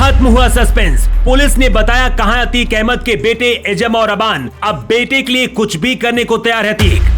खत्म हुआ suspense. Police ने बताया कहां अतीक अहमद के बेटे एजम और अबान। अब बेटे के लिए कुछ भी करने को तैयार है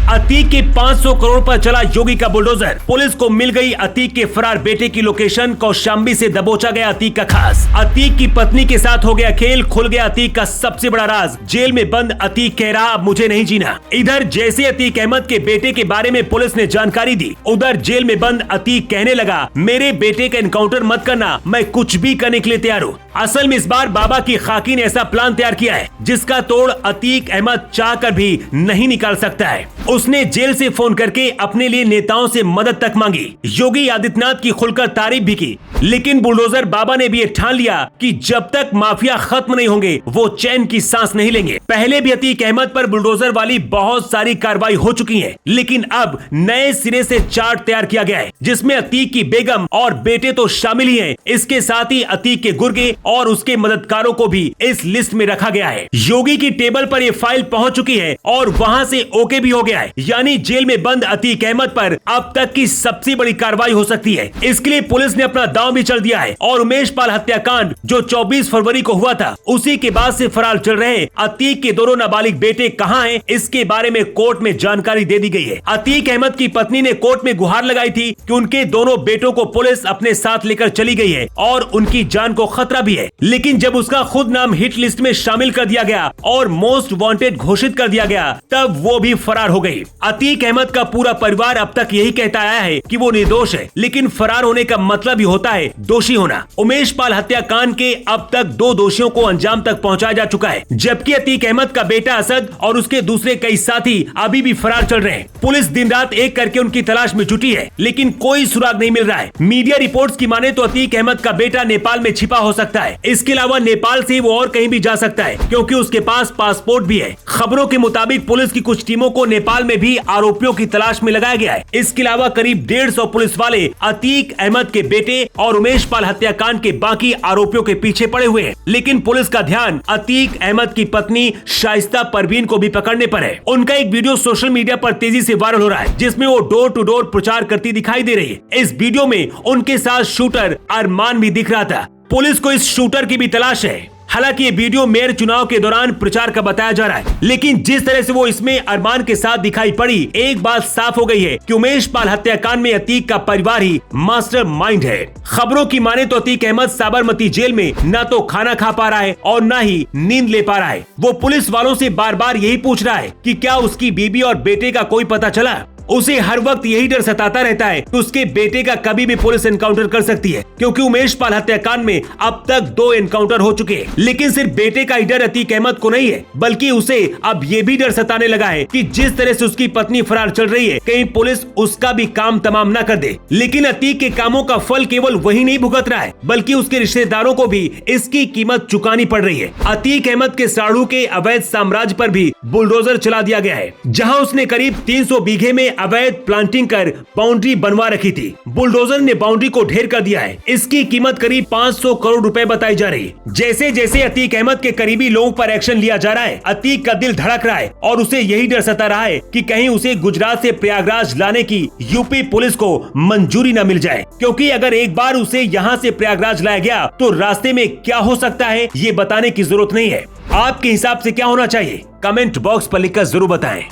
अतीक के 500 करोड़ पर चला योगी का बुलडोजर। पुलिस को मिल गई अतीक के फरार बेटे की लोकेशन। कौशाम्बी से दबोचा गया अतीक का खास। अतीक की पत्नी के साथ हो गया खेल। खुल गया अतीक का सबसे बड़ा राज। जेल में बंद अतीक कह रहा अब मुझे नहीं जीना। इधर जैसे अतीक अहमद के बेटे के बारे में पुलिस ने जानकारी दी, उधर जेल में बंद अतीक कहने लगा मेरे बेटे का एनकाउंटर मत करना, मैं कुछ भी करने के लिए तैयार हूँ। असल में इस बार बाबा की खाकी ने ऐसा प्लान तैयार किया है जिसका तोड़ अतीक अहमद चाहकर भी नहीं निकाल सकता है। उसने जेल से फोन करके अपने लिए नेताओं से मदद तक मांगी। योगी आदित्यनाथ की खुलकर तारीफ भी की, लेकिन बुलडोजर बाबा ने भी ठान लिया कि जब तक माफिया खत्म नहीं होंगे वो चैन की सांस नहीं लेंगे। पहले भी अतीक अहमद पर बुलडोजर वाली बहुत सारी कार्रवाई हो चुकी है, लेकिन अब नए सिरे से चार्ट तैयार किया गया है जिसमें अतीक की बेगम और बेटे तो शामिल ही हैं। इसके साथ ही अतीक के गुर्गे और उसके मददगारों को भी इस लिस्ट में रखा गया है। योगी की टेबल पर ये फाइल पहुंच चुकी है और वहां से ओके भी हो गया है, यानी जेल में बंद अतीक अहमद पर अब तक की सबसे बड़ी कार्रवाई हो सकती है। इसके लिए पुलिस ने अपना दांव भी चल दिया है और उमेश पाल हत्याकांड जो 24 फरवरी को हुआ था, उसी के बाद से फरार चल रहे अतीक के दोनों नाबालिग बेटे कहां हैं, इसके बारे में कोर्ट में जानकारी दे दी गई है। अतीक अहमद की पत्नी ने कोर्ट में गुहार लगाई थी कि उनके दोनों बेटों को पुलिस अपने साथ लेकर चली गई है और उनकी जान को खतरा भी है, लेकिन जब उसका खुद नाम हिट लिस्ट में शामिल कर दिया गया और मोस्ट वांटेड घोषित कर दिया गया, तब वो भी फरार हो गई। अतीक अहमद का पूरा परिवार अब तक यही कहता आया है कि वो निर्दोष है, लेकिन फरार होने का मतलब ही होता है दोषी होना। उमेश पाल हत्याकांड के अब तक 2 दोषियों को अंजाम तक पहुंचाया जा चुका है, जबकि अतीक अहमद का बेटा असद और उसके दूसरे कई साथी अभी भी फरार चल रहे हैं। पुलिस दिन रात एक करके उनकी तलाश में जुटी है, लेकिन कोई सुराग नहीं मिल रहा है। मीडिया रिपोर्ट्स की माने तो अतीक अहमद का बेटा नेपाल में छिपा हो सकता है। इसके अलावा नेपाल से वो और कहीं भी जा सकता है क्योंकि उसके पास पासपोर्ट भी है। खबरों के मुताबिक पुलिस की कुछ टीमों को नेपाल में भी आरोपियों की तलाश में लगाया गया है। इसके अलावा करीब 150 पुलिस वाले अतीक अहमद के बेटे और उमेश पाल हत्याकांड के बाकी आरोपियों के पीछे पड़े हुए हैं, लेकिन पुलिस का ध्यान अतीक अहमद की पत्नी शाइस्ता परवीन को भी पकड़ने पर है। उनका एक वीडियो सोशल मीडिया पर तेजी से वायरल हो रहा है जिसमें वो डोर टू डोर प्रचार करती दिखाई दे रही है। इस वीडियो में उनके साथ शूटर अरमान भी दिख रहा था। पुलिस को इस शूटर की भी तलाश है। हालांकि ये वीडियो मेयर चुनाव के दौरान प्रचार का बताया जा रहा है, लेकिन जिस तरह से वो इसमें अरमान के साथ दिखाई पड़ी, एक बात साफ हो गई है कि उमेश पाल हत्याकांड में अतीक का परिवार ही मास्टर माइंड है। खबरों की माने तो अतीक अहमद साबरमती जेल में न तो खाना खा पा रहा है और न ही नींद ले पा रहा है। वो पुलिस वालों से बार बार यही पूछ रहा है कि क्या उसकी बीबी और बेटे का कोई पता चला। उसे हर वक्त यही डर सताता रहता है कि उसके बेटे का कभी भी पुलिस एनकाउंटर कर सकती है, क्योंकि उमेश पाल हत्याकांड में अब तक 2 एनकाउंटर हो चुके हैं। लेकिन सिर्फ बेटे का ही डर अतीक अहमद को नहीं है, बल्कि उसे अब ये भी डर सताने लगा है कि जिस तरह से उसकी पत्नी फरार चल रही है, कहीं पुलिस उसका भी काम तमाम न कर दे। लेकिन अतीक के कामों का फल केवल वही नहीं भुगत रहा है, बल्कि उसके रिश्तेदारों को भी इसकी कीमत चुकानी पड़ रही है। अतीक अहमद के साड़ू के अवैध साम्राज्य पर भी बुलडोजर चला दिया गया है, जहाँ उसने करीब 300 बीघे में अवैध प्लांटिंग कर बाउंड्री बनवा रखी थी। बुलडोजर ने बाउंड्री को ढेर कर दिया है। इसकी कीमत करीब 500 करोड़ रुपए बताई जा रही है। जैसे जैसे अतीक अहमद के करीबी लोगों पर एक्शन लिया जा रहा है, अतीक का दिल धड़क रहा है और उसे यही डर सता रहा है कि कहीं उसे गुजरात से प्रयागराज लाने की यूपी पुलिस को मंजूरी न मिल जाए, क्योंकि अगर एक बार उसे यहाँ से प्रयागराज लाया गया तो रास्ते में क्या हो सकता है ये बताने की जरूरत नहीं है। आपके हिसाब से क्या होना चाहिए, कमेंट बॉक्स पर लिखकर जरूर बताएं।